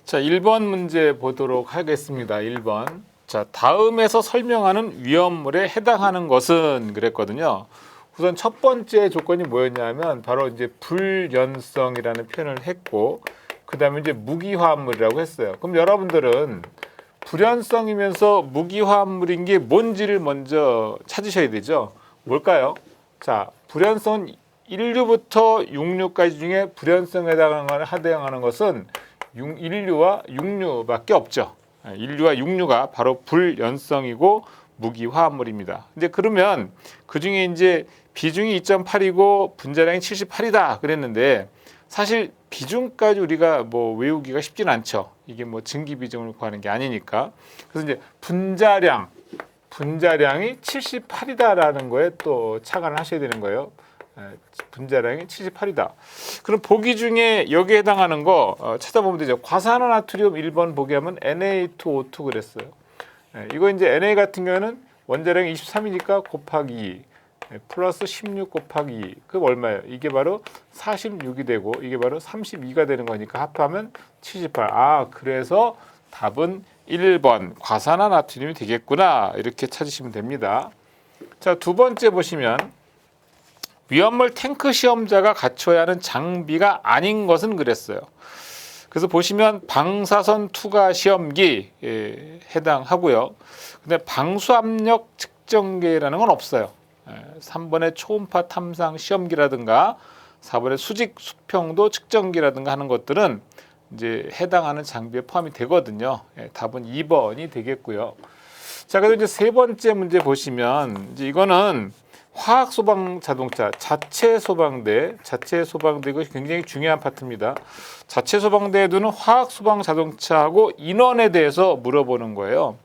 자, 1번 문제 보도록 하겠습니다. 1번. 자, 다음에서 설명하는 위험물에 해당하는 것은 그랬거든요. 우선 첫 번째 조건이 뭐였냐면 바로 이제 불연성이라는 표현을 했고, 그다음에 이제 무기화합물이라고 했어요. 그럼 여러분들은 불연성이면서 무기화합물인 게 뭔지를 먼저 찾으셔야 되죠. 뭘까요? 자, 불연성은 1류부터 6류까지 중에 불연성에 해당하는 것은 1류와 6류밖에 없죠. 1류와 6류가 바로 불연성이고 무기화합물입니다. 근데 그러면 그 중에 이제 비중이 2.8이고 분자량이 78이다 그랬는데 사실 비중까지 우리가 뭐 외우기가 쉽진 않죠. 이게 뭐 증기 비중을 구하는 게 아니니까. 그래서 이제 분자량이 78이다라는 거에 또 착안을 하셔야 되는 거예요. 분자량이 78이다. 그럼 보기 중에 여기에 해당하는 거 찾아보면 되죠. 과산화나트륨 1번 보기 하면 Na2O2 그랬어요. 이거 이제 Na 같은 경우는 원자량이 23이니까 곱하기 2 플러스 16 곱하기 2 그럼 얼마예요? 이게 바로 46이 되고 이게 바로 32가 되는 거니까 합하면 78. 아, 그래서 답은 1번 과산화나트륨이 되겠구나 이렇게 찾으시면 됩니다. 자, 두 번째 보시면 위험물 탱크 시험자가 갖춰야 하는 장비가 아닌 것은 그랬어요. 그래서 보시면 방사선 투과 시험기에 해당하고요. 근데 방수압력 측정기라는 건 없어요. 3번의 초음파 탐상 시험기라든가 4번의 수직 수평도 측정기라든가 하는 것들은 이제 해당하는 장비에 포함이 되거든요. 답은 2번이 되겠고요. 자, 그리고 이제 세 번째 문제 보시면 이제 이거는 화학 소방 자동차 자체 소방대 이거 굉장히 중요한 파트입니다. 자체 소방대에 두는 화학 소방 자동차하고 인원에 대해서 물어보는 거예요.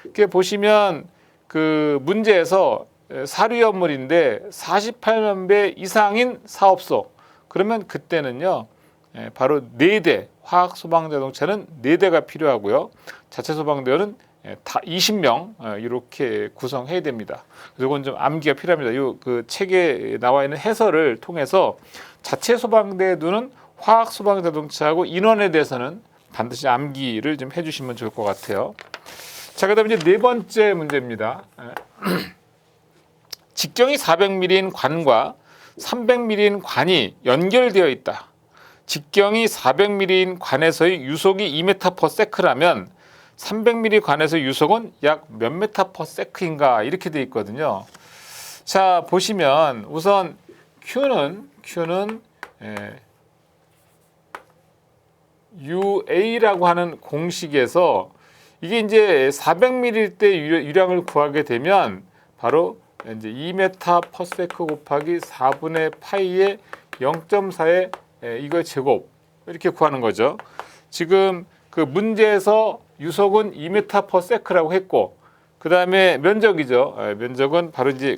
이렇게 보시면 그 문제에서 사료연물인데 48만 배 이상인 사업소 그러면 그때는요 바로 4대 화학 소방 자동차는 4대가 필요하고요. 자체 소방대는 다 20명 이렇게 구성해야 됩니다. 그래서 이건 좀 암기가 필요합니다. 이 그 책에 나와 있는 해설을 통해서 자체 소방대에 두는 화학 소방 자동차하고 인원에 대해서는 반드시 암기를 좀 해주시면 좋을 것 같아요. 자, 그다음에 이제 네 번째 문제입니다. 직경이 400mm인 관과 300mm인 관이 연결되어 있다. 직경이 400mm인 관에서의 유속이 2m/s라면 300mm 관에서 유속은 약 몇 m/s인가 이렇게 돼 있거든요. 자, 보시면 우선 Q는 UA라고 하는 공식에서 이게 이제 400mm일 때 유량을 구하게 되면 바로 이제 2m/s 곱하기 4분의 파이의 0.4의 이거 제곱 이렇게 구하는 거죠. 지금 그 문제에서 유속은 2m/s라고 했고, 그 다음에 면적이죠. 면적은 바로 이제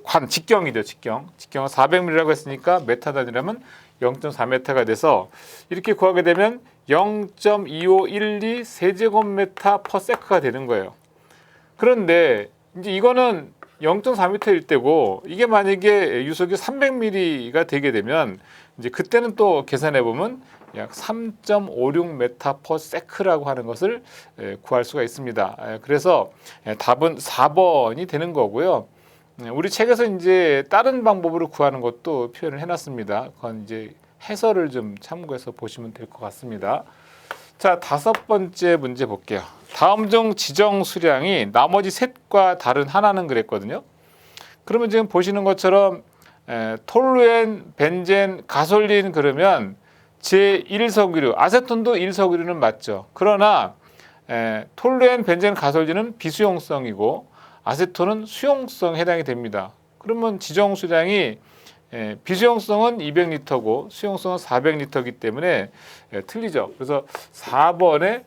관 직경이죠. 직경은 400mm라고 했으니까 메타 단위라면 0.4m가 돼서 이렇게 구하게 되면 0.2512 세제곱미터/s가 되는 거예요. 그런데 이제 이거는 0.4m일 때고 이게 만약에 유속이 300mm가 되게 되면 이제 그때는 또 계산해 보면 약 3.56m/s라고 하는 것을 구할 수가 있습니다. 그래서 답은 4번이 되는 거고요. 우리 책에서 이제 다른 방법으로 구하는 것도 표현을 해놨습니다. 그건 이제 해설을 좀 참고해서 보시면 될 것 같습니다. 자, 다섯 번째 문제 볼게요. 다음 중 지정 수량이 나머지 셋과 다른 하나는 그랬거든요. 그러면 지금 보시는 것처럼 톨루엔, 벤젠, 가솔린 그러면 제1석유류, 아세톤도 1석유류는 맞죠. 그러나 톨루엔, 벤젠, 가솔린은 비수용성이고 아세톤은 수용성에 해당이 됩니다. 그러면 지정 수량이 비수용성은 200리터고 수용성은 400리터이기 때문에 틀리죠. 그래서 4번의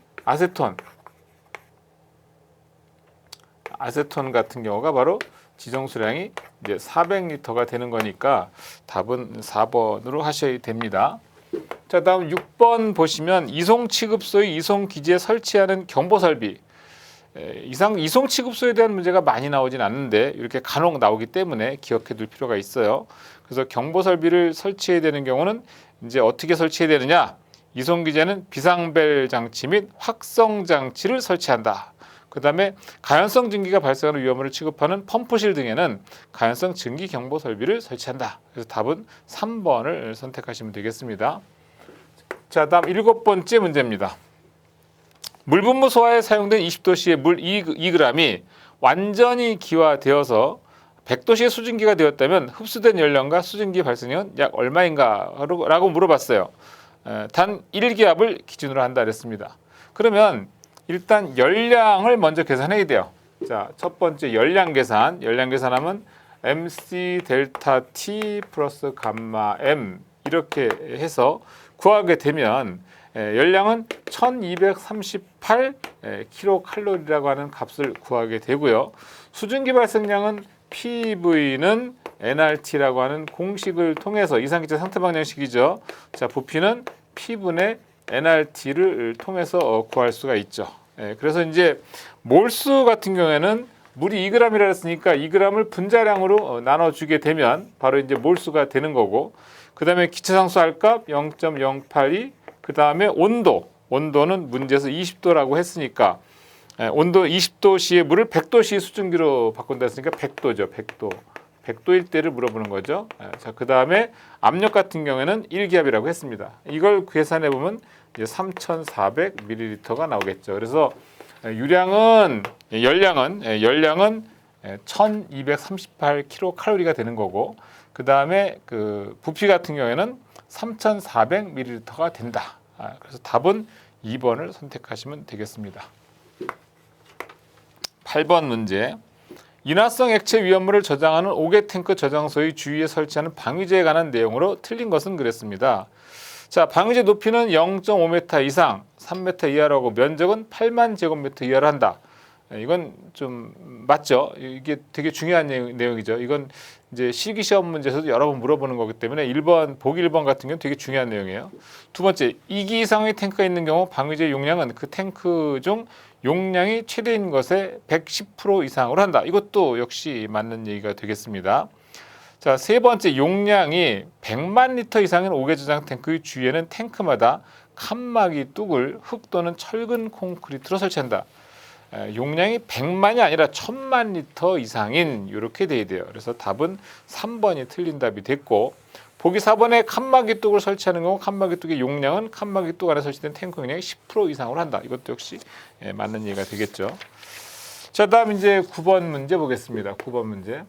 아세톤 같은 경우가 바로 지정 수량이 이제 400리터가 되는 거니까 답은 4번으로 하셔야 됩니다. 자, 다음 6번 보시면 이송 취급소의 이송 기지에 설치하는 경보 설비. 이송 취급소에 대한 문제가 많이 나오진 않는데 이렇게 간혹 나오기 때문에 기억해 둘 필요가 있어요. 그래서 경보 설비를 설치해야 되는 경우는 이제 어떻게 설치해야 되느냐? 이송기제는 비상벨 장치 및 확성 장치를 설치한다. 그 다음에 가연성 증기가 발생하는 위험을 취급하는 펌프실 등에는 가연성 증기 경보 설비를 설치한다. 그래서 답은 3번을 선택하시면 되겠습니다. 자, 다음 7번째 문제입니다. 물분무 소화에 사용된 20도씨의 물 2g이 완전히 기화되어서 100도씨의 수증기가 되었다면 흡수된 연량과 수증기 발생량은 약 얼마인가? 라고 물어봤어요. 단 1기압을 기준으로 한다 그랬습니다. 그러면 일단 열량을 먼저 계산해야 돼요. 자, 첫 번째 열량 계산하면 MC 델타 T 플러스 감마 M 이렇게 해서 구하게 되면 열량은 1238 킬로칼로리라고 하는 값을 구하게 되고요. 수증기 발생량은 PV는 nRT라고 하는 공식을 통해서 이상기체 상태 방정식이죠. 자, 부피는 P분의 nRT를 통해서 구할 수가 있죠. 그래서 이제 몰수 같은 경우에는 물이 2g이라 했으니까 2g을 분자량으로 나눠주게 되면 바로 이제 몰수가 되는 거고, 그 다음에 기체상수 R값 0.082, 그 다음에 온도는 문제에서 20도라고 했으니까 온도 20도씨의 물을 100도씨 수증기로 바꾼다 했으니까 100도죠. 100도일 때를 물어보는 거죠. 자, 그 다음에 압력 같은 경우에는 1기압이라고 했습니다. 이걸 계산해 보면 이제 3,400ml가 나오겠죠. 그래서 열량은 1,238kcal가 되는 거고, 그 다음에 그 부피 같은 경우에는 3,400ml가 된다. 그래서 답은 2번을 선택하시면 되겠습니다. 8번 문제. 인화성 액체 위험물을 저장하는 5개 탱크 저장소의 주위에 설치하는 방위제에 관한 내용으로 틀린 것은 그랬습니다. 자, 방위제 높이는 0.5m 이상, 3m 이하라고 면적은 8만 제곱미터 이하로 한다. 이건 좀 맞죠? 이게 되게 중요한 내용이죠. 이건 이제 실기시험 문제에서도 여러 번 물어보는 거기 때문에 보기 1번 같은 경우는 되게 중요한 내용이에요. 두 번째, 2기 이상의 탱크가 있는 경우 방위제 용량은 그 탱크 중 용량이 최대인 것의 110% 이상으로 한다. 이것도 역시 맞는 얘기가 되겠습니다. 자, 세 번째, 용량이 100만 리터 이상인 5개 저장 탱크의 주위에는 탱크마다 칸막이 뚝을 흙 또는 철근 콘크리트로 설치한다. 용량이 100만이 아니라 1000만 리터 이상인 이렇게 돼야 돼요. 그래서 답은 3번이 틀린 답이 됐고, 보기 4번에 칸막이 뚝을 설치하는 경우 칸막이 뚝의 용량은 칸막이 뚝 안에 설치된 탱크 용량의 10% 이상으로 한다. 이것도 역시 맞는 얘기가 되겠죠. 자, 다음 이제 9번 문제 보겠습니다. 9번 문제.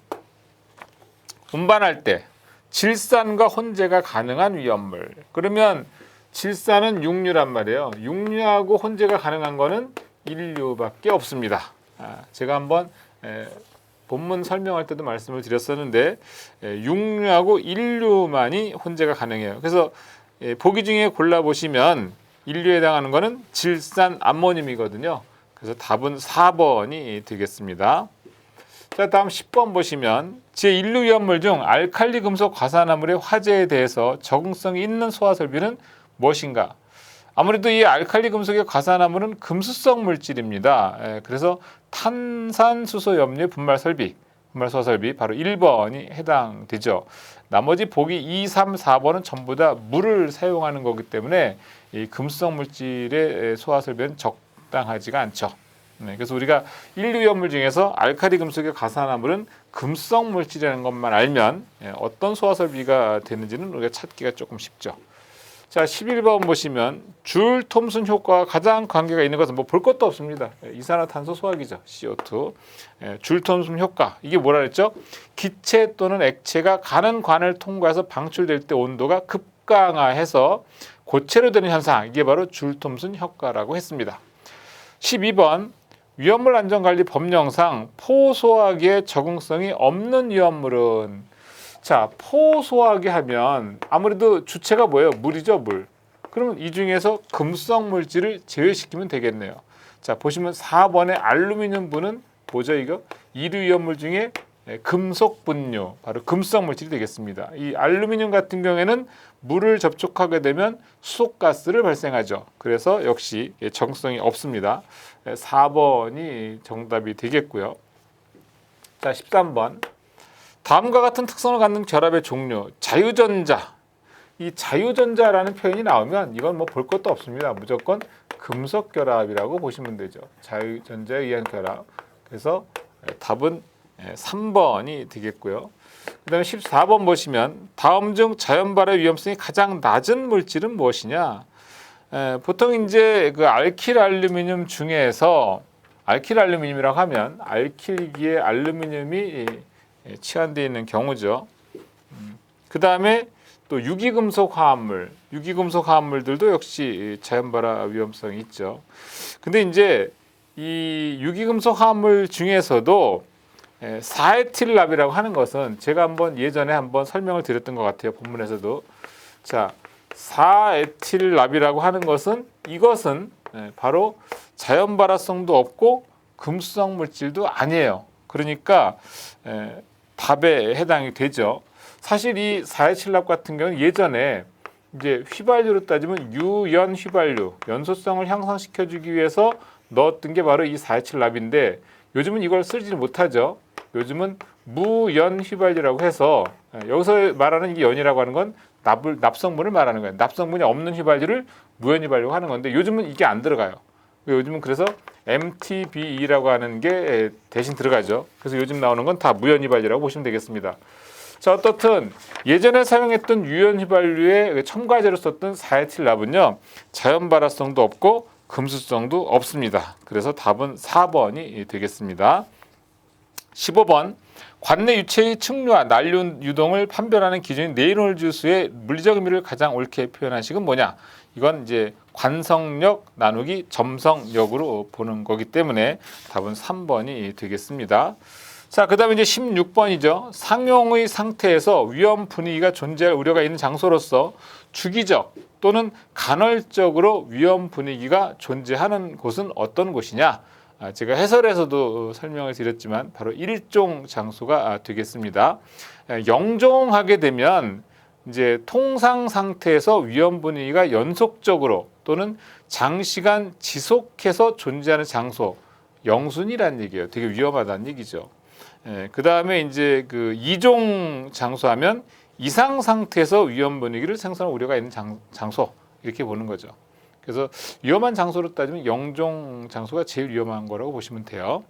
운반할 때 질산과 혼재가 가능한 위험물. 그러면 질산은 육류란 말이에요. 육류하고 혼재가 가능한 거는 인류밖에 없습니다. 제가 한번 본문 설명할 때도 말씀을 드렸었는데 육류하고 인류만이 혼재가 가능해요. 그래서 보기 중에 골라보시면 인류에 해당하는 거는 질산 암모늄이거든요. 그래서 답은 4번이 되겠습니다. 자, 다음 10번 보시면 제1류 위험물 중 알칼리 금속 과산화물의 화재에 대해서 적응성이 있는 소화 설비는 무엇인가? 아무래도 이 알칼리 금속의 과산화물은 금수성 물질입니다. 그래서 탄산수소염료 분말 소화 설비 바로 1번이 해당되죠. 나머지 보기 2, 3, 4번은 전부 다 물을 사용하는 거기 때문에 이 금수성 물질의 소화 설비는 적당하지가 않죠. 그래서 우리가 인류 위험물 중에서 알칼리 금속의 과산화물은 금성 물질이라는 것만 알면 어떤 소화 설비가 되는지는 우리가 찾기가 조금 쉽죠. 자, 11번 보시면 줄 톰슨 효과와 가장 관계가 있는 것은 뭐 볼 것도 없습니다. 이산화탄소 소화기죠. CO2. 줄 톰슨 효과. 이게 뭐라 그랬죠? 기체 또는 액체가 가는 관을 통과해서 방출될 때 온도가 급강하해서 고체로 되는 현상. 이게 바로 줄 톰슨 효과라고 했습니다. 12번 위험물 안전관리 법령상 포소화기에 적응성이 없는 위험물은, 자, 포소화기 하면 아무래도 주체가 뭐예요? 물이죠, 물. 그러면 이 중에서 금성 물질을 제외시키면 되겠네요. 자, 보시면 4번의 알루미늄분은 뭐죠, 이거? 2류 위험물 중에 금속 분유, 바로 금성 물질이 되겠습니다. 이 알루미늄 같은 경우에는 물을 접촉하게 되면 수소가스를 발생하죠. 그래서 역시 적응성이 없습니다. 4번이 정답이 되겠고요. 자, 13번. 다음과 같은 특성을 갖는 결합의 종류. 자유전자. 이 자유전자라는 표현이 나오면 이건 뭐 볼 것도 없습니다. 무조건 금속 결합이라고 보시면 되죠. 자유전자에 의한 결합. 그래서 답은 3번이 되겠고요. 그 다음에 14번 보시면 다음 중 자연 발화 위험성이 가장 낮은 물질은 무엇이냐? 보통 이제 그 알킬 알루미늄 중에서 알킬 알루미늄이라고 하면 알킬기에 알루미늄이 치환되어 있는 경우죠. 그 다음에 또 유기금속 화합물, 유기금속 화합물들도 역시 자연 발화 위험성이 있죠. 근데 이제 이 유기금속 화합물 중에서도 4에틸랍이라고 하는 것은 제가 예전에 한번 설명을 드렸던 것 같아요. 본문에서도. 자, 4에틸랍이라고 하는 것은 이것은 바로 자연 발화성도 없고 금수성 물질도 아니에요. 그러니까 답에 해당이 되죠. 사실 이 4에틸랍 같은 경우는 예전에 이제 휘발유로 따지면 유연 휘발유, 연소성을 향상시켜주기 위해서 넣었던 게 바로 이 4에틸랍인데 요즘은 이걸 쓰지 못하죠. 요즘은 무연 휘발유라고 해서 여기서 말하는 이 연이라고 하는 건 납성분을 말하는 거예요. 납성분이 없는 휘발유를 무연 휘발유라고 하는 건데 요즘은 이게 안 들어가요. 요즘은 그래서 MTBE라고 하는 게 대신 들어가죠. 그래서 요즘 나오는 건 다 무연 휘발유라고 보시면 되겠습니다. 자, 어떻든 예전에 사용했던 유연 휘발유의 첨가제로 썼던 4에틸랍은요 자연 발화성도 없고 금수성도 없습니다. 그래서 답은 4번이 되겠습니다. 15번 관내 유체의 측류와 난류 유동을 판별하는 기준인 레이놀즈 수의 물리적 의미를 가장 옳게 표현한 식은 뭐냐? 이건 이제 관성력 나누기 점성력으로 보는 거기 때문에 답은 3번이 되겠습니다. 자, 그다음에 이제 16번이죠. 상용의 상태에서 위험 분위기가 존재할 우려가 있는 장소로서 주기적 또는 간헐적으로 위험 분위기가 존재하는 곳은 어떤 곳이냐? 제가 해설에서도 설명을 드렸지만 바로 일종 장소가 되겠습니다. 영종하게 되면 이제 통상 상태에서 위험 분위기가 연속적으로 또는 장시간 지속해서 존재하는 장소, 영순이라는 얘기예요. 되게 위험하다는 얘기죠. 그 다음에 이제 그 이종 장소하면 이상 상태에서 위험 분위기를 생성할 우려가 있는 장소 이렇게 보는 거죠. 그래서 위험한 장소로 따지면 영종 장소가 제일 위험한 거라고 보시면 돼요.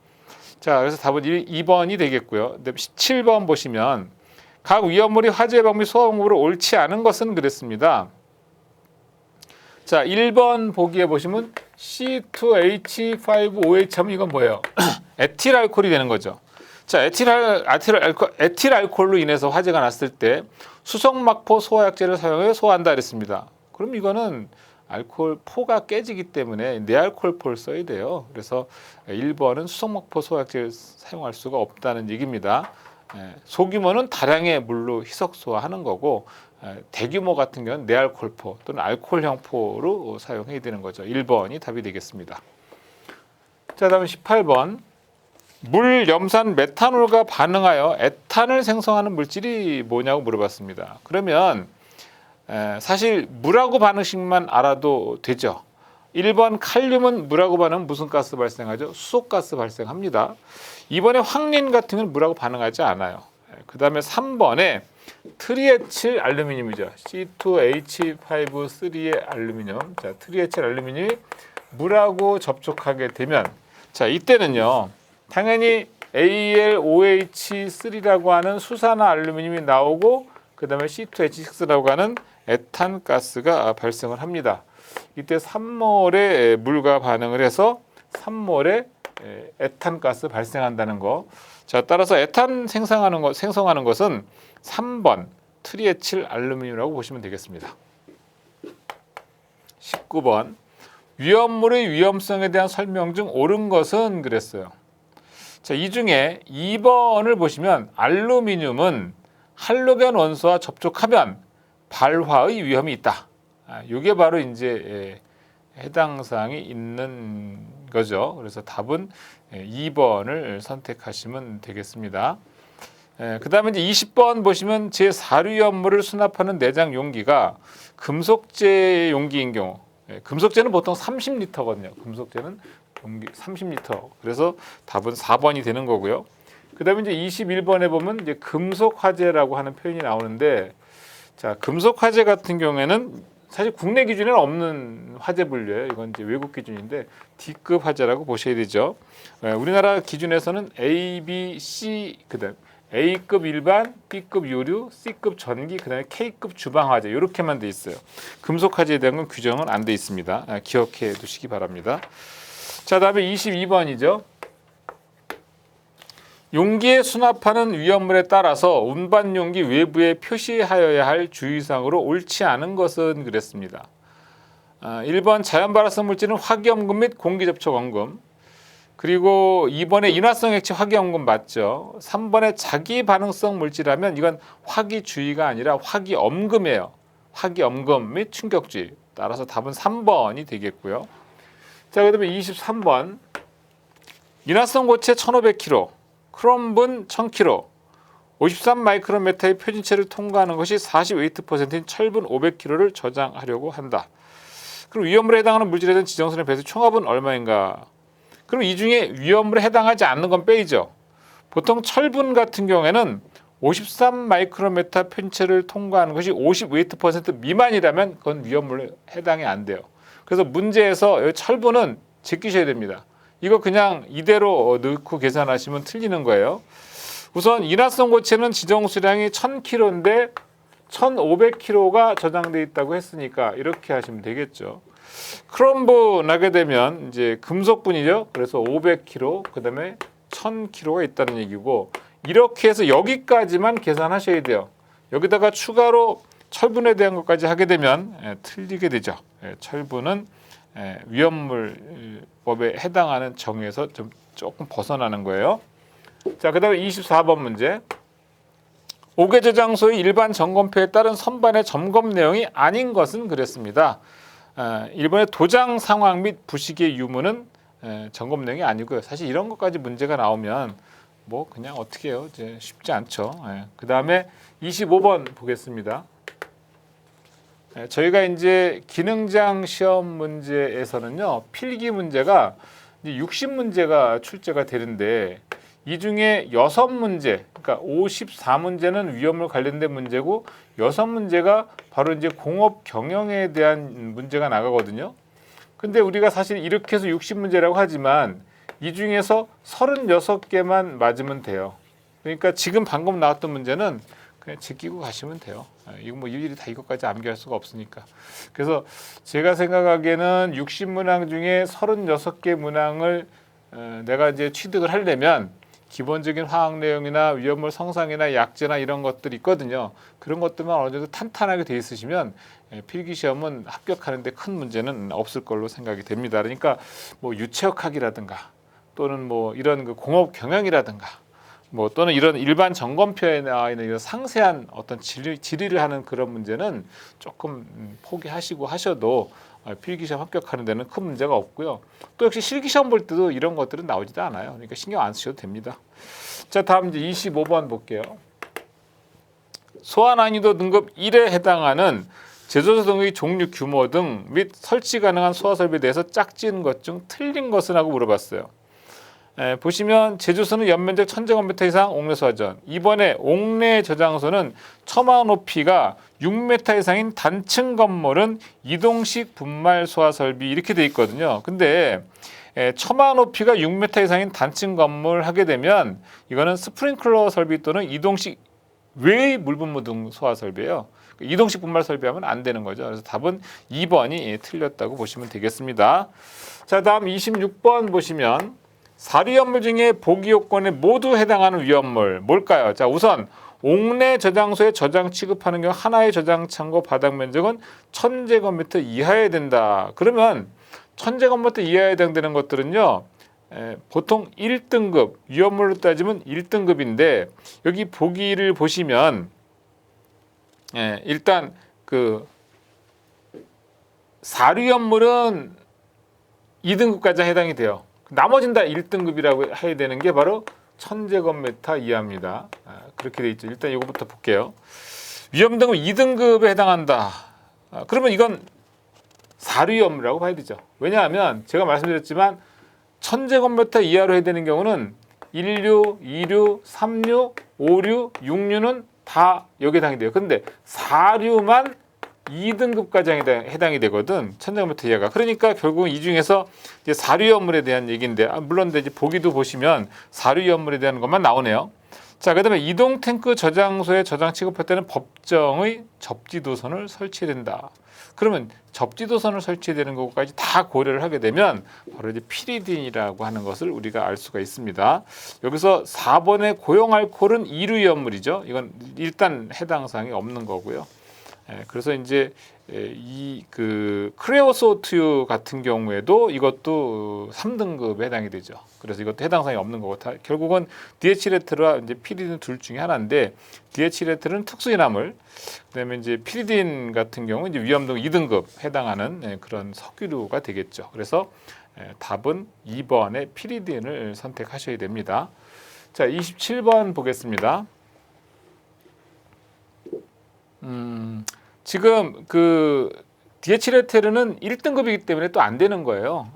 자, 그래서 답은 2번이 되겠고요. 17번 보시면 각 위험물이 화재 예방 및 소화 방법으로 옳지 않은 것은 그랬습니다. 자, 1번 보기에 보시면 C2H5OH 하면 이건 뭐예요? 에틸알코올이 되는 거죠. 자, 에틸알코올로 인해서 화재가 났을 때 수성막포 소화약제를 사용해 소화한다 그랬습니다. 그럼 이거는 알코올 포가 깨지기 때문에 네알콜포를 써야 돼요. 그래서 1번은 수성막포 소화약제를 사용할 수가 없다는 얘기입니다. 소규모는 다량의 물로 희석소화하는 거고 대규모 같은 경우는 네알콜포 또는 알코올형 포로 사용해야 되는 거죠. 1번이 답이 되겠습니다. 자, 다음 18번. 물 염산 메탄올과 반응하여 에탄을 생성하는 물질이 뭐냐고 물어봤습니다. 그러면 사실 물하고 반응식만 알아도 되죠. 1번 칼륨은 물하고 반응하면 무슨 가스 발생하죠? 수소가스 발생합니다. 2번에 황린 같은 건 물하고 반응하지 않아요. 그 다음에 3번에 트리에칠 알루미늄이죠. C2H5,3의 알루미늄. 자, 트리에칠 알루미늄이 물하고 접촉하게 되면 자, 이때는요. 당연히 AlOH3라고 하는 수산화 알루미늄이 나오고 그 다음에 C2H6라고 하는 에탄가스가 발생을 합니다. 이때 3몰의 물과 반응을 해서 3몰의 에탄가스 발생한다는 거. 자, 따라서 에탄 생성하는 것은 3번 트리에칠 알루미늄이라고 보시면 되겠습니다. 19번 위험물의 위험성에 대한 설명 중 옳은 것은 그랬어요. 자, 이 중에 2번을 보시면 알루미늄은 할로겐 원소와 접촉하면 발화의 위험이 있다. 이게 바로 이제 해당 사항이 있는 거죠. 그래서 답은 2번을 선택하시면 되겠습니다. 그 다음에 이제 20번 보시면 제4류염물을 수납하는 내장 용기가 금속재 용기인 경우, 금속재는 보통 30리터거든요. 금속재는 용기 30리터. 그래서 답은 4번이 되는 거고요. 그 다음에 이제 21번에 보면 이제 금속 화재라고 하는 표현이 나오는데 자, 금속 화재 같은 경우에는 사실 국내 기준에는 없는 화재 분류예요. 이건 이제 외국 기준인데 D급 화재라고 보셔야 되죠. 우리나라 기준에서는 A, B, C 그다음 A급 일반, B급 요류, C급 전기, 그다음에 K급 주방 화재 이렇게만 돼 있어요. 금속 화재에 대한 건 규정은 안 돼 있습니다. 기억해 두시기 바랍니다. 자, 다음에 22번이죠. 용기에 수납하는 위험물에 따라서 운반 용기 외부에 표시하여야 할 주의사항으로 옳지 않은 것은 그랬습니다. 1번 자연 발화성 물질은 화기염금 및 공기 접촉 원금. 그리고 2번에 인화성 액체 화기염금 맞죠. 3번에 자기 반응성 물질하면 이건 화기주의가 아니라 화기엄금이에요. 화기엄금 및 충격주의. 따라서 답은 3번이 되겠고요. 자, 그다음에 23번. 인화성 고체 1500kg, 크롬분 1000kg, 53 마이크로메타의 표준체를 통과하는 것이 40웨이트%인 철분 500kg를 저장하려고 한다. 그럼 위험물에 해당하는 물질에 대한 지정선의 배수 총합은 얼마인가? 그럼 이 중에 위험물에 해당하지 않는 건 빼이죠. 보통 철분 같은 경우에는 53 마이크로메타 표준체를 통과하는 것이 50웨이트% 미만이라면 그건 위험물에 해당이 안 돼요. 그래서 문제에서 철분은 제끼셔야 됩니다. 이거 그냥 이대로 넣고 계산하시면 틀리는 거예요. 우선 인화성 고체는 지정 수량이 1000kg인데 1500kg가 저장돼 있다고 했으니까 이렇게 하시면 되겠죠. 크롬분 하게 되면 이제 금속분이죠. 그래서 500kg, 그다음에 1000kg가 있다는 얘기고 이렇게 해서 여기까지만 계산하셔야 돼요. 여기다가 추가로 철분에 대한 것까지 하게 되면 틀리게 되죠. 철분은 위험물법에 해당하는 정의에서 좀 조금 벗어나는 거예요. 자, 그다음에 24번 문제. 5개 저장소의 일반 점검표에 따른 선반의 점검 내용이 아닌 것은 그랬습니다. 1번의 도장 상황 및 부식의 유무는 점검 내용이 아니고요. 사실 이런 것까지 문제가 나오면 뭐 그냥 어떻게 해요? 이제 쉽지 않죠. 그다음에 25번 보겠습니다. 저희가 이제 기능장 시험 문제에서는요, 필기 문제가 60문제가 출제가 되는데 이 중에 6문제, 그러니까 54문제는 위험물 관련된 문제고 6문제가 바로 이제 공업 경영에 대한 문제가 나가거든요. 근데 우리가 사실 이렇게 해서 60문제라고 하지만 이 중에서 36개만 맞으면 돼요. 그러니까 지금 방금 나왔던 문제는 그냥 제끼고 가시면 돼요. 이거 뭐 일일이 다 이것까지 암기할 수가 없으니까. 그래서 제가 생각하기에는 60문항 중에 36개 문항을 내가 이제 취득을 하려면 기본적인 화학 내용이나 위험물 성상이나 약제나 이런 것들이 있거든요. 그런 것들만 어느 정도 탄탄하게 돼 있으시면 필기 시험은 합격하는데 큰 문제는 없을 걸로 생각이 됩니다. 그러니까 뭐 유체역학이라든가 또는 뭐 이런 그 공업 경영이라든가 뭐 또는 이런 일반 점검표에 나와 있는 이런 상세한 어떤 질의를 하는 그런 문제는 조금 포기하시고 하셔도 필기시험 합격하는 데는 큰 문제가 없고요. 또 역시 실기시험 볼 때도 이런 것들은 나오지도 않아요. 그러니까 신경 안 쓰셔도 됩니다. 자, 다음 이제 25번 볼게요. 소화 난이도 등급 1에 해당하는 제조소 등의 종류, 규모 등 및 설치 가능한 소화 설비에 대해서 짝지은 것 중 틀린 것은 하고 물어봤어요. 보시면 제조소는 연면적 1000제곱미터 이상 옥내 소화전. 이번에 옥내 저장소는 처마 높이가 6m 이상인 단층 건물은 이동식 분말 소화 설비 이렇게 돼 있거든요. 근데 처마 높이가 6m 이상인 단층 건물 하게 되면 이거는 스프링클러 설비 또는 이동식 외의 물분무 등 소화 설비예요. 이동식 분말 설비하면 안 되는 거죠. 그래서 답은 2번이 틀렸다고 보시면 되겠습니다. 자, 다음 26번 보시면 사료연물 중에 보기 요건에 모두 해당하는 위험물 뭘까요? 자, 우선 옥내 저장소에 저장 취급하는 경우 하나의 저장 창고 바닥 면적은 1000제곱미터 이하여야 된다. 그러면 1000제곱미터 이하에 해당되는 것들은요, 보통 1등급 위험물로 따지면 1등급인데 여기 보기를 보시면 일단 그 사료연물은 2등급까지 해당이 돼요. 나머지는 다 1등급이라고 해야 되는 게 바로 1000제곱미터 이하입니다. 그렇게 돼 있죠. 일단 이거부터 볼게요. 위험 등급 2등급에 해당한다. 그러면 이건 사료위험이라고 봐야 되죠. 왜냐하면 제가 말씀드렸지만 1000제곱미터 이하로 해야 되는 경우는 1류, 2류, 3류, 5류, 6류는 다 여기에 해당이 돼요. 근데 사류만 2등급까지 해당이 되거든. 천장부터 이하가. 그러니까 결국은 이 중에서 이제 사류위험물에 대한 얘기인데, 물론 이제 보기도 보시면 사류위험물에 대한 것만 나오네요. 자, 그다음에 이동 탱크 저장소에 저장 취급할 때는 법정의 접지도선을 설치해야 된다. 그러면 접지도선을 설치해야 되는 것까지 다 고려를 하게 되면 바로 이제 피리딘이라고 하는 것을 우리가 알 수가 있습니다. 여기서 4번의 고용 알코올은 이류위험물이죠. 이건 일단 해당 사항이 없는 거고요. 그래서 이제 이 그 크레오소트유 같은 경우에도 이것도 3등급에 해당이 되죠. 그래서 이것도 해당 사항이 없는 거고, 결국은 디에틸에틸과 이제 피리딘 둘 중에 하나인데, 디에틸에틸은 특수인화물, 그다음에 이제 피리딘 같은 경우 이제 위험등 2등급 해당하는 그런 석유류가 되겠죠. 그래서 답은 2번의 피리딘을 선택하셔야 됩니다. 자, 27번 보겠습니다. 지금 그 디에틸에틸은 1등급이기 때문에 또 안 되는 거예요.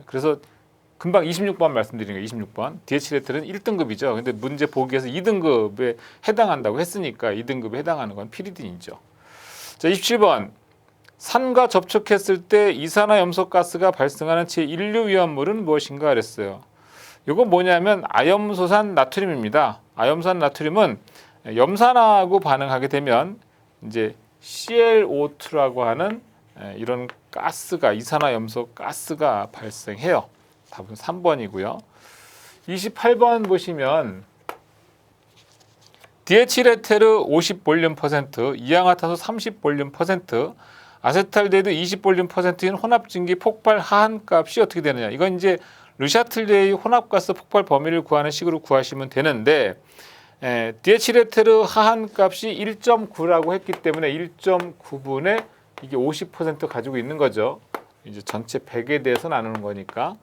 그래서 금방 26번 말씀드린 거예요. 26번. 디에틸에틸은 1등급이죠. 근데 문제 보기에서 2등급에 해당한다고 했으니까 2등급에 해당하는 건 피리딘이죠. 자, 27번. 산과 접촉했을 때 이산화염소가스가 발생하는 제1류 위험물은 무엇인가 그랬어요. 이거 뭐냐면 아염소산 나트륨입니다. 아염소산 나트륨은 염산하고 반응하게 되면 이제 ClO2라고 하는 이런 가스가, 이산화염소 가스가 발생해요. 답은 3번이고요. 28번 보시면 디에틸에테르 50볼륨%, 이양화탄소 30볼륨%, 아세탈데히드 20볼륨%인 혼합증기 폭발 하한값이 어떻게 되느냐. 이건 이제 르샤틀레의 혼합가스 폭발 범위를 구하는 식으로 구하시면 되는데, 디에틸에테르 하한값이 1.9라고 했기 때문에 1.9분의 이게 50% 가지고 있는 거죠. 이제 전체 100에 대해서 나누는 거니까.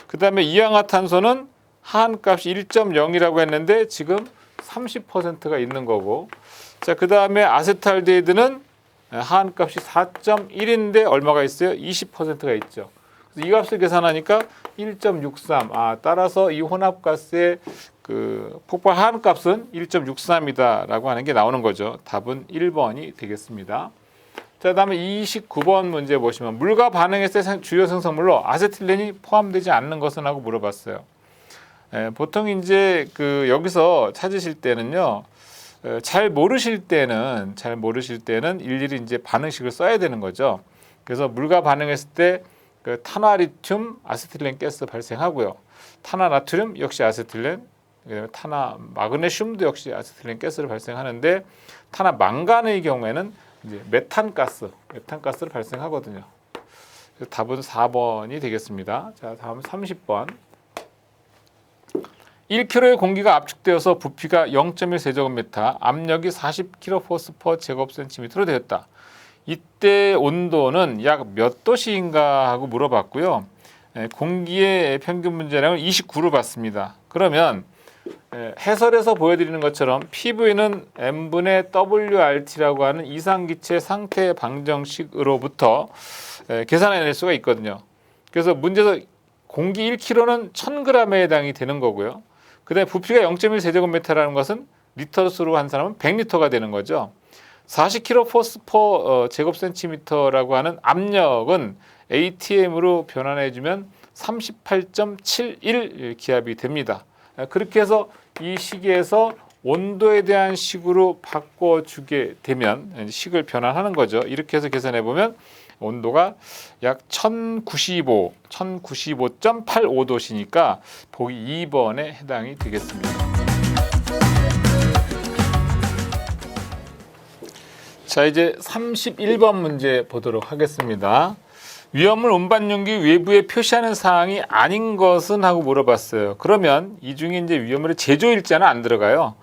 그 다음에 이양화탄소는 하한값이 1.0이라고 했는데 지금 30%가 있는 거고. 자, 그 다음에 아세탈데히드는 하한값이 4.1인데 얼마가 있어요? 20%가 있죠. 그래서 이 값을 계산하니까 1.63. 따라서 이 혼합가스의 그 폭발 하한값은 1.63이다라고 하는 게 나오는 거죠. 답은 1번이 되겠습니다. 자, 다음에 29번 문제 보시면 물과 반응했을 때 주요 생성물로 아세틸렌이 포함되지 않는 것은 하고 물어봤어요. 보통 이제 그 여기서 찾으실 때는요, 잘 모르실 때는 일일이 이제 반응식을 써야 되는 거죠. 그래서 물과 반응했을 때 그 탄화리튬 아세틸렌 가스 발생하고요. 탄화나트륨 역시 아세틸렌, 그다음에 탄화 마그네슘도 역시 아세틸렌 가스를 발생하는데, 탄화 망간의 경우에는 이제 메탄가스를 발생하거든요. 그래서 답은 4번이 되겠습니다. 자, 다음 30번. 1kg의 공기가 압축되어서 부피가 0.1 세제곱미터, 압력이 40kPa 제곱센티미터로 되었다. 이때 온도는 약 몇 도씨인가 하고 물어봤고요. 공기의 평균 분자량을 29로 봤습니다. 그러면 해설에서 보여드리는 것처럼 PV는 M분의 WRT라고 하는 이상기체 상태 방정식으로부터 계산해낼 수가 있거든요. 그래서 문제에서 공기 1kg는 1000g에 해당이 되는 거고요. 그 다음에 부피가 0.1 세제곱미터라는 것은 리터수로 한 사람은 100리터가 되는 거죠. 40kPa 제곱센티미터라고 하는 압력은 ATM으로 변환해주면 38.71 기압이 됩니다. 그렇게 해서 이 식에서 온도에 대한 식으로 바꿔주게 되면 식을 변환하는 거죠. 이렇게 해서 계산해 보면 온도가 약 1095.85도시니까 보기 2번에 해당이 되겠습니다. 자, 이제 31번 문제 보도록 하겠습니다. 위험물 운반용기 외부에 표시하는 사항이 아닌 것은 하고 물어봤어요. 그러면 이 중에 이제 위험물의 제조일자는 안 들어가요.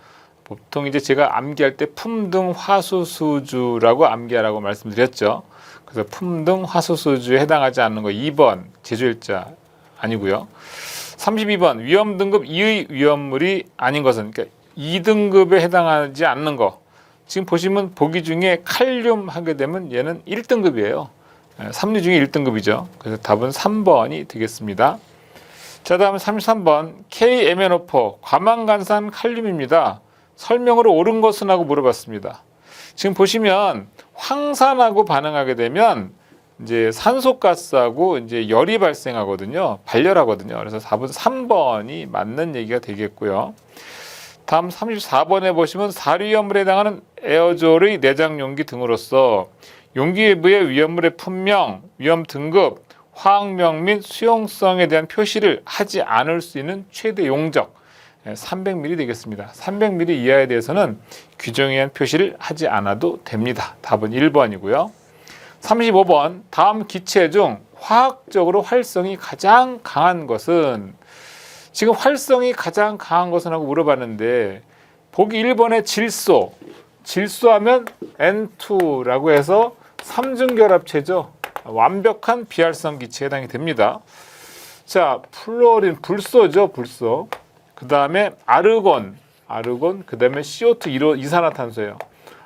보통 이제 제가 암기할 때 품등 화수수주라고 암기하라고 말씀드렸죠. 그래서 품등 화수수주에 해당하지 않는 거 2번 제조일자 아니고요. 32번 위험 등급 2의 위험물이 아닌 것은, 그러니까 2등급에 해당하지 않는 거. 지금 보시면 보기 중에 칼륨 하게 되면 얘는 1등급이에요. 3류 중에 1등급이죠. 그래서 답은 3번이 되겠습니다. 자, 다음 33번 KMNO4 과망간산 칼륨입니다. 설명으로 옳은 것은 하고 물어봤습니다. 지금 보시면 황산하고 반응하게 되면 이제 산소가스하고 이제 열이 발생하거든요. 발열하거든요. 그래서 답은 3번이 맞는 얘기가 되겠고요. 다음 34번에 보시면 사류위험물에 해당하는 에어졸의 내장 용기 등으로서 용기 외부의 위험물의 품명, 위험 등급, 화학명 및 수용성에 대한 표시를 하지 않을 수 있는 최대 용적 300ml 되겠습니다. 300ml 이하에 대해서는 규정에 의한 표시를 하지 않아도 됩니다. 답은 1번이고요. 35번 다음 기체 중 화학적으로 활성이 가장 강한 것은, 지금 활성이 가장 강한 것은 하고 물어봤는데 보기 1번에 질소, 질소하면 N2라고 해서 삼중결합체죠. 완벽한 비활성 기체에 해당이 됩니다. 자, 플로린, 불소죠, 불소. 그 다음에 아르곤, 그 다음에 CO2 이산화탄소예요.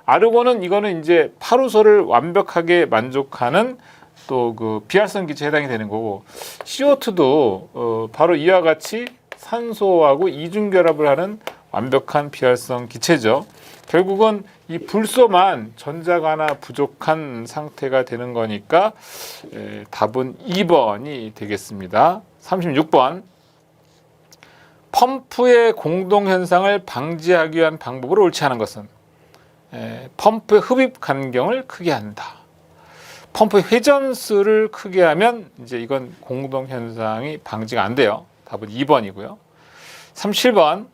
아르곤은 이거는 이제 파루소를 완벽하게 만족하는 또 그 비활성 기체에 해당이 되는 거고, CO2도 바로 이와 같이 산소하고 이중결합을 하는 완벽한 비활성 기체죠. 결국은 이 불소만 전자가 하나 부족한 상태가 되는 거니까 답은 2번이 되겠습니다. 36번 펌프의 공동현상을 방지하기 위한 방법으로 옳지 않은 것은 펌프의 흡입 간격을 크게 한다. 펌프의 회전수를 크게 하면 이제 이건 공동현상이 방지가 안 돼요. 답은 2번이고요. 37번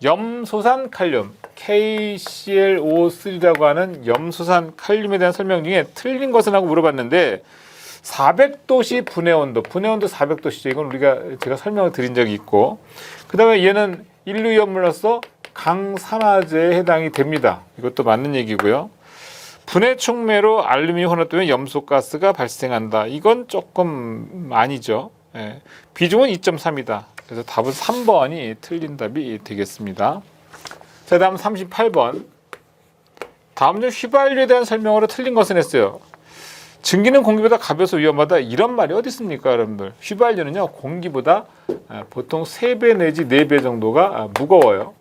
염소산 칼륨 KClO3라고 하는 염소산 칼륨에 대한 설명 중에 틀린 것은 하고 물어봤는데 400도씨 분해온도 400도씨죠. 이건 제가 설명을 드린 적이 있고, 그 다음에 얘는 인류위험물로서 강산화제에 해당이 됩니다. 이것도 맞는 얘기고요. 분해 촉매로 알루미늄 혼합되면 염소가스가 발생한다. 이건 조금 아니죠. 비중은 2.3이다. 그래서 답은 3번이 틀린 답이 되겠습니다. 자, 다음 38번. 다음 중 휘발유에 대한 설명으로 틀린 것은 했어요. 증기는 공기보다 가벼워서 위험하다. 이런 말이 어디 있습니까, 여러분들? 휘발유는요, 공기보다 보통 3배 내지 4배 정도가 무거워요.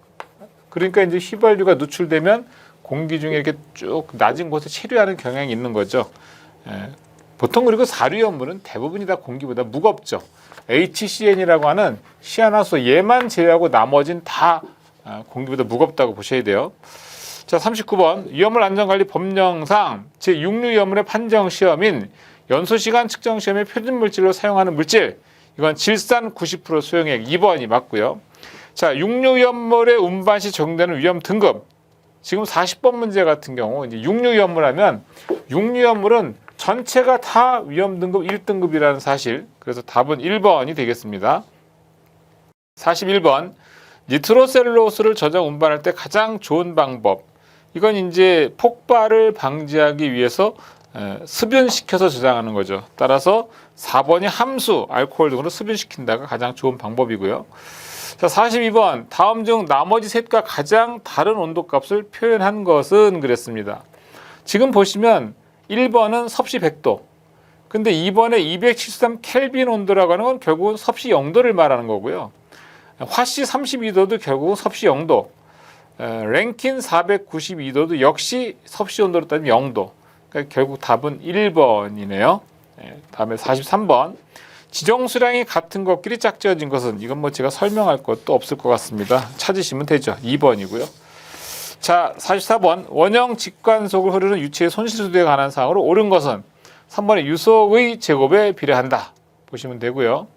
그러니까 이제 휘발유가 누출되면 공기 중에 이렇게 쭉 낮은 곳에 체류하는 경향이 있는 거죠. 보통 그리고 사류염물은 대부분이 다 공기보다 무겁죠. HCN이라고 하는 시아나소 얘만 제외하고 나머지는 다 공기보다 무겁다고 보셔야 돼요. 자, 39번 위험물 안전관리 법령상 제6류위험물의 판정 시험인 연소시간 측정 시험의 표준물질로 사용하는 물질, 이건 질산 90% 소용액 2번이 맞고요. 자, 6류위험물의 운반 시 적용되는 위험 등급, 지금 40번 문제 같은 경우 이제 6류위험물 하면 6류위험물은 전체가 다 위험 등급 1등급이라는 사실, 그래서 답은 1번이 되겠습니다. 41번 니트로셀룰로스를 저장 운반할 때 가장 좋은 방법, 이건 이제 폭발을 방지하기 위해서 습윤시켜서 저장하는 거죠. 따라서 4번이 함수, 알코올 등으로 습윤시킨다가 가장 좋은 방법이고요. 자, 42번 다음 중 나머지 셋과 가장 다른 온도값을 표현한 것은 그랬습니다. 지금 보시면 1번은 섭씨 100도, 근데 2번에 273 켈빈 온도라고 하는 건 결국은 섭씨 0도를 말하는 거고요. 화씨 32도도 결국은 섭씨 0도, 랭킨 492도도 역시 섭씨 온도로 따지면 0도. 그러니까 결국 답은 1번이네요. 다음에 43번 지정수량이 같은 것끼리 짝지어진 것은, 이건 뭐 제가 설명할 것도 없을 것 같습니다. 찾으시면 되죠. 2번이고요. 자, 44번 원형 직관 속을 흐르는 유체의 손실수도에 관한 사항으로 옳은 것은 3번의 유속의 제곱에 비례한다. 보시면 되고요.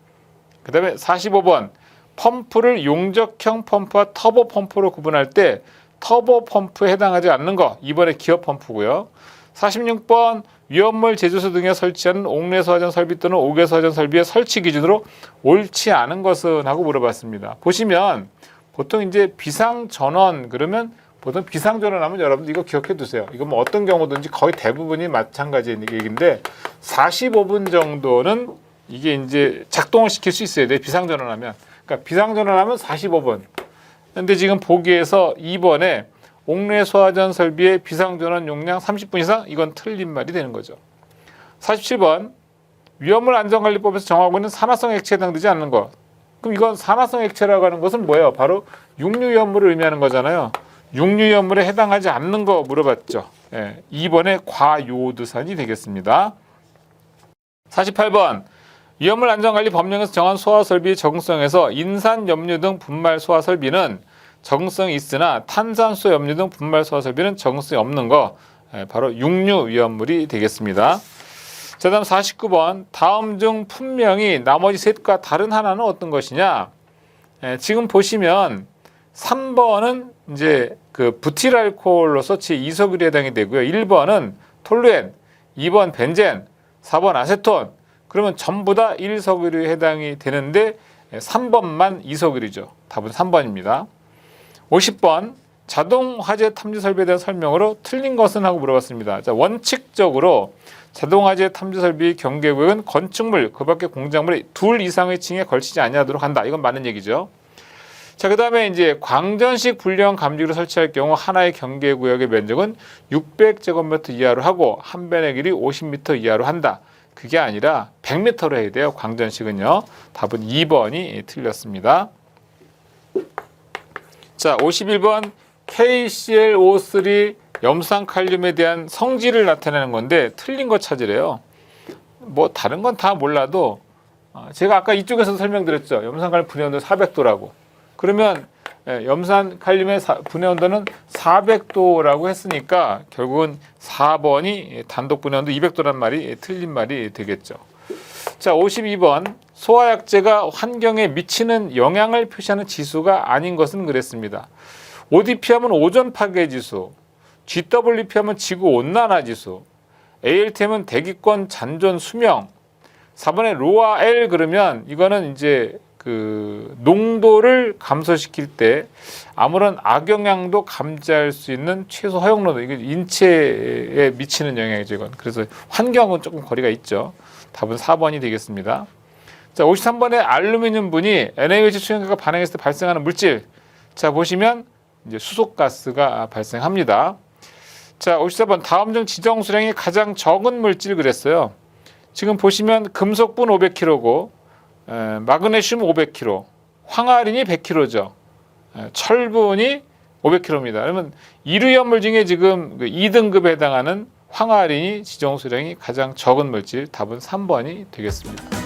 그 다음에 45번 펌프를 용접형 펌프와 터보 펌프로 구분할 때 터보 펌프에 해당하지 않는 거, 2번의 기어 펌프고요. 46번 위험물 제조소 등에 설치하는 옥내소화전 설비 또는 옥외소화전 설비의 설치 기준으로 옳지 않은 것은 하고 물어봤습니다. 보시면 보통 이제 비상전원 그러면 보통 비상전원하면 여러분들 이거 기억해 두세요. 이거 뭐 어떤 경우든지 거의 대부분이 마찬가지 얘기인데 45분 정도는 이게 이제 작동을 시킬 수 있어야 돼. 비상전원하면. 그러니까 비상전원하면 45분. 근데 지금 보기에서 2번에 옥내 소화전 설비의 비상전원 용량 30분 이상, 이건 틀린 말이 되는 거죠. 47번 위험물 안전관리법에서 정하고 있는 산화성 액체에 해당되지 않는 것. 그럼 이건 산화성 액체라고 하는 것은 뭐예요? 바로 육류위험물을 의미하는 거잖아요. 육류염물에 해당하지 않는 거 물어봤죠. 2번에 과요오드산이 되겠습니다. 48번 위험물 안전관리 법령에서 정한 소화설비 적응성에서 인산 염류 등 분말 소화설비는 적응성이 있으나 탄산수 염류 등 분말 소화설비는 적응성이 없는 거 바로 육류 위험물이 되겠습니다. 자, 다음 49번 다음 중 분명히 나머지 셋과 다른 하나는 어떤 것이냐? 지금 보시면 3번은 이제 그 부틸알코올로서 제2석유에 해당이 되고요. 1번은 톨루엔, 2번 벤젠, 4번 아세톤. 그러면 전부 다 1석유에 해당이 되는데 3번만 2석유죠. 답은 3번입니다. 50번 자동 화재 탐지 설비에 대한 설명으로 틀린 것은 하고 물어봤습니다. 자, 원칙적으로 자동 화재 탐지 설비 경계구역은 건축물, 그 밖에 공작물이 2 이상의 층에 걸치지 아니하도록 한다. 이건 맞는 얘기죠. 자, 그 다음에 이제 광전식 불량 감지기를 설치할 경우 하나의 경계구역의 면적은 600제곱미터 이하로 하고 한 변의 길이 50m 이하로 한다. 그게 아니라 100m로 해야 돼요. 광전식은요. 답은 2번이 틀렸습니다. 자, 51번 KClO3 염산칼륨에 대한 성질을 나타내는 건데 틀린 거 찾으래요. 뭐 다른 건 다 몰라도 제가 아까 이쪽에서 설명드렸죠. 염산칼륨 분해 온도 400도라고. 그러면 염산칼륨의 분해 온도는 400도라고 했으니까 결국은 4번이 단독 분해 온도 200도란 말이 틀린 말이 되겠죠. 자, 52번 소화약제가 환경에 미치는 영향을 표시하는 지수가 아닌 것은 그랬습니다. ODP 하면 오존 파괴 지수, GWP 하면 지구 온난화 지수, ALT 하면 대기권 잔존 수명. 4번에 로아 L 그러면 이거는 이제 그 농도를 감소시킬 때 아무런 악영향도 감지할 수 있는 최소 허용濃도, 이게 인체에 미치는 영향이죠, 이건. 그래서 환경은 조금 거리가 있죠. 답은 4번이 되겠습니다. 자, 53번에 알루미늄 분이 NaOH 수용액과 반응했을 때 발생하는 물질. 자, 보시면 이제 수소가스가 발생합니다. 자, 54번 다음 중 지정 수량이 가장 적은 물질 그랬어요. 지금 보시면 금속분 500kg고 마그네슘 500kg, 황아린이 100kg죠. 철분이 500kg입니다. 그러면 이류염물 중에 지금 2등급에 해당하는 황아린이 지정 수량이 가장 적은 물질, 답은 3번이 되겠습니다.